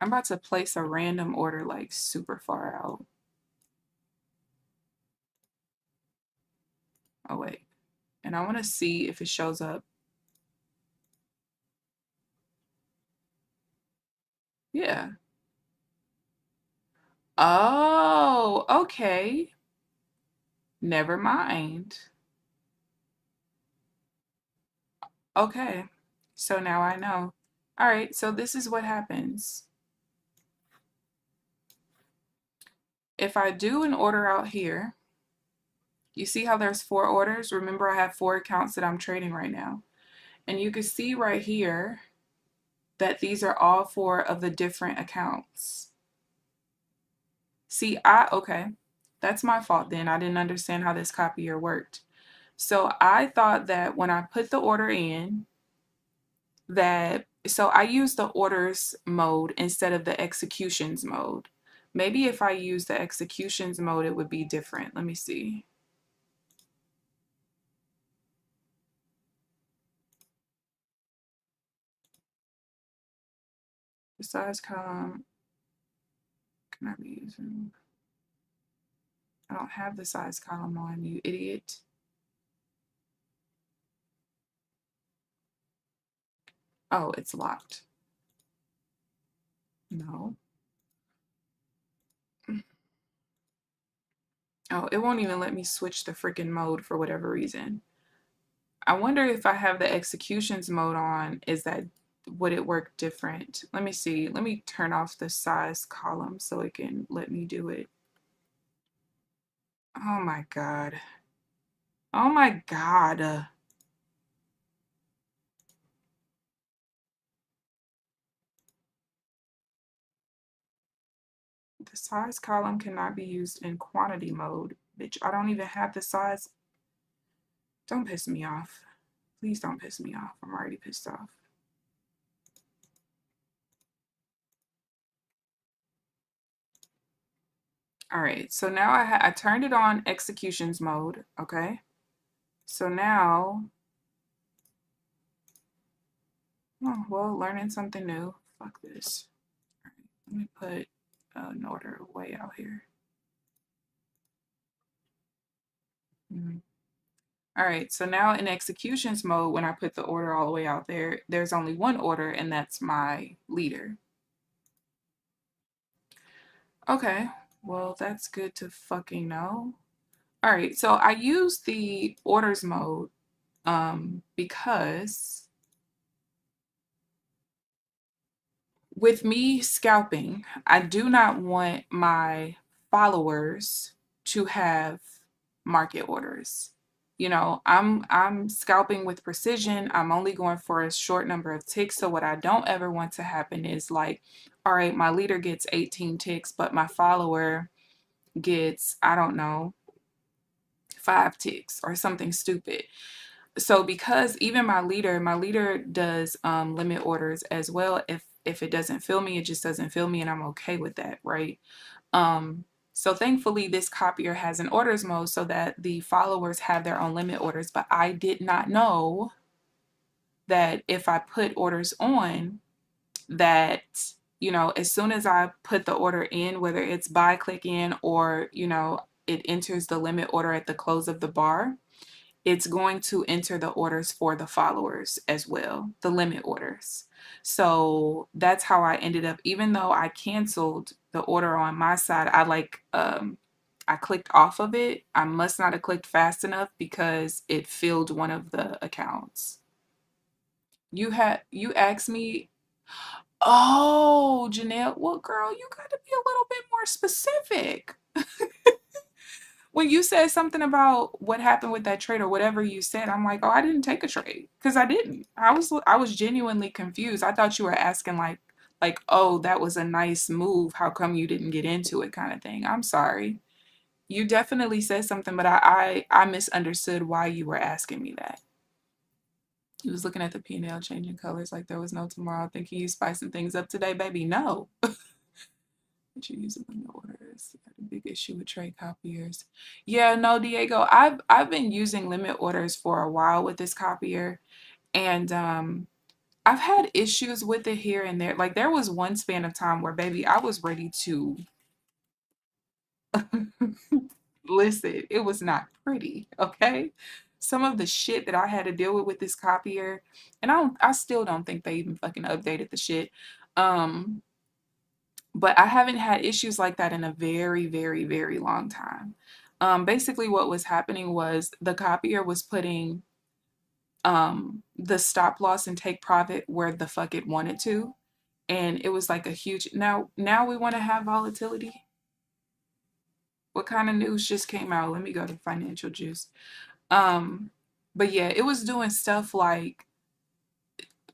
I'm about to place a random order like super far out. Oh wait. And I want to see if it shows up. Yeah. Oh, okay. Never mind. Okay. So now I know. All right, so this is what happens. If I do an order out here, you see how there's 4 orders? Remember I have 4 accounts that I'm trading right now. And you can see right here that these are all 4 of the different accounts. See, okay, that's my fault then. I didn't understand how this copier worked. So I thought that when I put the order in, so I use the orders mode instead of the executions mode. Maybe if I use the executions mode, it would be different. Let me see. The size column, can I be using? I don't have the size column on, you idiot. Oh, it's locked. No. Oh, it won't even let me switch the freaking mode for whatever reason. I wonder if I have the executions mode on, would it work different? Let me see. Let me turn off the size column so it can let me do it. Oh my God. Oh my God. The size column cannot be used in quantity mode. Bitch, I don't even have the size. Don't piss me off. Please don't piss me off. I'm already pissed off. All right, so now I turned it on executions mode, okay? So now, oh, well, learning something new. Fuck this. All right, let me put an order way out here. All right, so now in executions mode, when I put the order all the way out there, there's only one order and that's my leader. Okay, well, that's good to fucking know. All right, so I use the orders mode because with me scalping, I do not want my followers to have market orders. I'm scalping with precision. I'm only going for a short number of ticks. So what I don't ever want to happen is like, all right, my leader gets 18 ticks, but my follower gets, I don't know, 5 ticks or something stupid. So because even my leader does limit orders as well. If it doesn't fill me, it just doesn't fill me, and I'm okay with that, right? Um, so thankfully, this copier has an orders mode so that the followers have their own limit orders. But I did not know that if I put orders on, that, as soon as I put the order in, whether it's buy, click in, or, it enters the limit order at the close of the bar, it's going to enter the orders for the followers as well, the limit orders. So that's how I ended up, even though I canceled the order on my side, I clicked off of it. I must not have clicked fast enough because it filled one of the accounts. You asked me, oh, Janelle, well, girl, you got to be a little bit more specific. When you said something about what happened with that trade or whatever you said, I'm like, oh, I didn't take a trade because I didn't. I was genuinely confused. I thought you were asking like, oh, that was a nice move. How come you didn't get into it, kind of thing. I'm sorry. You definitely said something, but I misunderstood why you were asking me that. You was looking at the P&L changing colors like there was no tomorrow, thinking you spicing things up today, baby. No. But you use them in the orders. I had a big issue with trade copiers. Yeah, no, Diego. I've been using limit orders for a while with this copier, and I've had issues with it here and there. Like there was one span of time where, baby, I was ready to listen. It was not pretty, okay? Some of the shit that I had to deal with this copier, and I still don't think they even fucking updated the shit. Um, but I haven't had issues like that in a very, very, very long time. Basically, what was happening was the copier was putting the stop loss and take profit where the fuck it wanted to, and it was like a huge. Now we want to have volatility. What kind of news just came out? Let me go to Financial Juice. Um, but yeah, it was doing stuff like,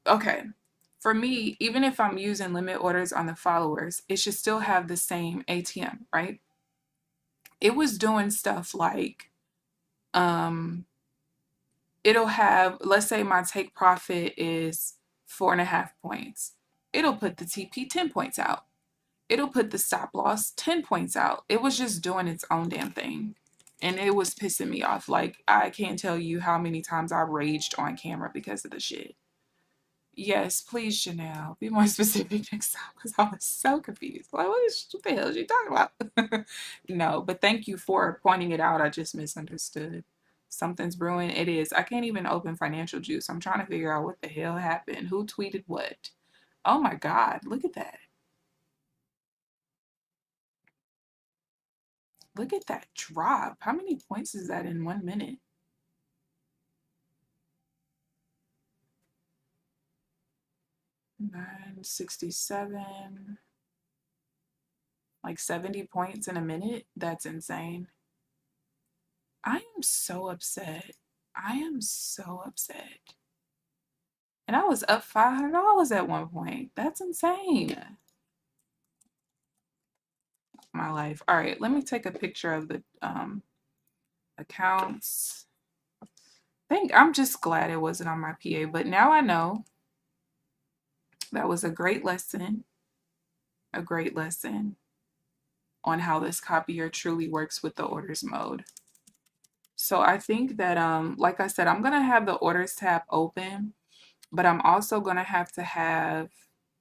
okay, for me, even if I'm using limit orders on the followers, it should still have the same ATM, right? It was doing stuff like, um it'll have, let's say my take profit is 4.5 points, it'll put the TP 10 points out, it'll put the stop loss 10 points out. It was just doing its own damn thing, and it was pissing me off. Like, I can't tell you how many times I raged on camera because of the shit. Yes, please, Janelle, be more specific next time because I was so confused. Like, what the hell is she talking about? No, but thank you for pointing it out. I just misunderstood. Something's brewing. It is. I can't even open Financial Juice. I'm trying to figure out what the hell happened. Who tweeted what? Oh my God, look at that. Look at that drop. How many points is that in 1 minute? 967. Like 70 points in a minute? That's insane. I am so upset. I am so upset. And I was up $500 at one point. That's insane. My life. All right, let me take a picture of the accounts. I'm just glad it wasn't on my PA, but now I know. That was a great lesson. A great lesson on how this copier truly works with the orders mode. So I think that like I said, I'm gonna have the orders tab open, but I'm also gonna have to have,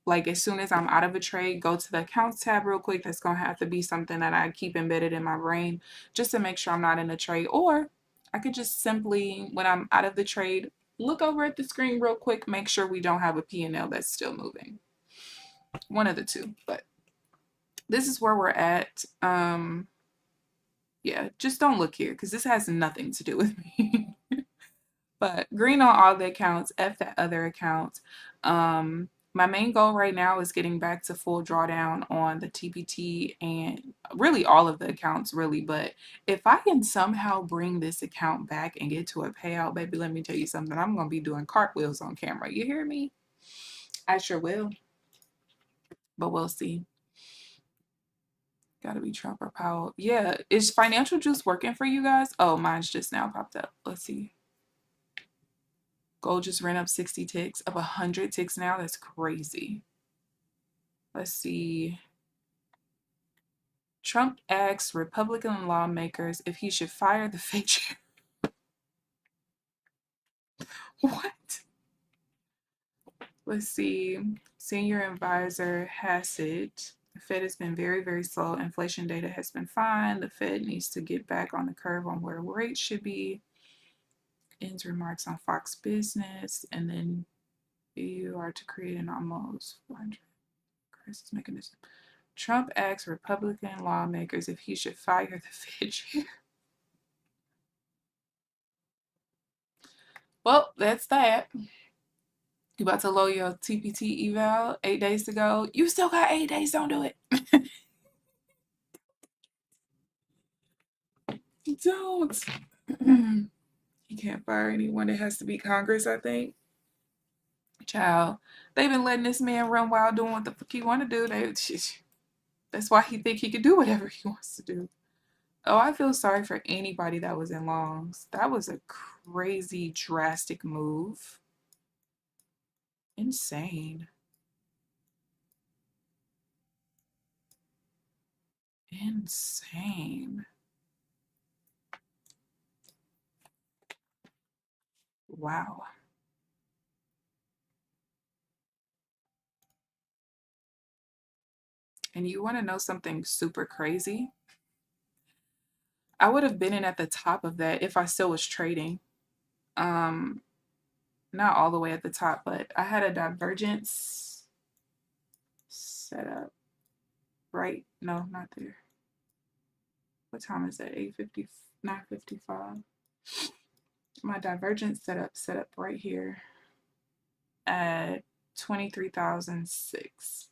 like, as soon as I'm out of a trade, go to the accounts tab real quick. That's gonna have to be something that I keep embedded in my brain just to make sure I'm not in a trade. Or I could just simply, when I'm out of the trade, look over at the screen real quick, make sure we don't have a P&L that's still moving. One of the two, but this is where we're at. Yeah, just don't look here because this has nothing to do with me. But green on all the accounts, F that other account. My main goal right now is getting back to full drawdown on the TPT and really all of the accounts, really. But if I can somehow bring this account back and get to a payout, baby, let me tell you something. I'm going to be doing cartwheels on camera. You hear me? I sure will. But we'll see. Gotta be Trump or Powell. Yeah. Is financial juice working for you guys? Oh, mine's just now popped up. Let's see. Gold just ran up 60 ticks, up 100 ticks now. That's crazy. Let's see. Trump asks Republican lawmakers if he should fire the Fed chair. What? Let's see. Senior advisor Hassett. The Fed has been very, very slow. Inflation data has been fine. The Fed needs to get back on the curve on where rates should be. Ends remarks on Fox Business. And then you are to create an almost 400 crisis mechanism. Trump asks Republican lawmakers if he should fire the Fed chair. Well, that's that. You about to lower your TPT eval 8 days to go. You still got 8 days. Don't do it. Don't. He can't fire anyone. It has to be Congress, I think. Child, they've been letting this man run wild doing what the fuck he want to do. That's why he think he can do whatever he wants to do. Oh, I feel sorry for anybody that was in longs. That was a crazy, drastic move. Insane. Insane. Wow. And you want to know something super crazy? I would have been in at the top of that if I still was trading. Um, Not all the way at the top, but I had a divergence set up right. No, not there. What time is it? 8:50, 9:55. My divergence set up right here at 23,006.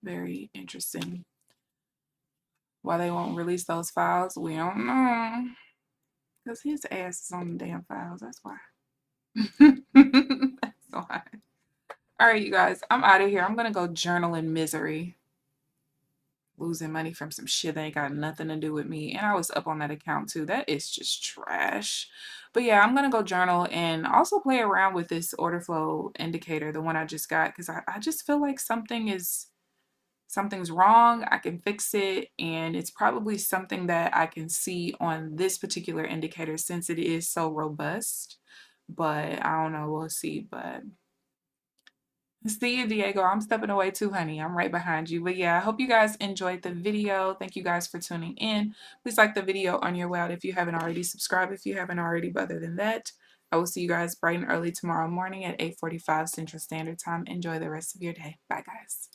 Very interesting. Why they won't release those files, we don't know. Because his ass is on the damn files. That's why. That's why. All right, you guys. I'm out of here. I'm going to go journal in misery. Losing money from some shit that ain't got nothing to do with me. And I was up on that account too. That is just trash. But yeah, I'm going to go journal and also play around with this order flow indicator, the one I just got, because I just feel like something's wrong. I can fix it. And it's probably something that I can see on this particular indicator since it is so robust. But I don't know. We'll see. But see you, Diego. I'm stepping away too, honey. I'm right behind you. But yeah, I hope you guys enjoyed the video. Thank you guys for tuning in. Please like the video on your way out if you haven't already. Subscribe if you haven't already. But other than that, I will see you guys bright and early tomorrow morning at 8:45 Central Standard Time. Enjoy the rest of your day. Bye, guys.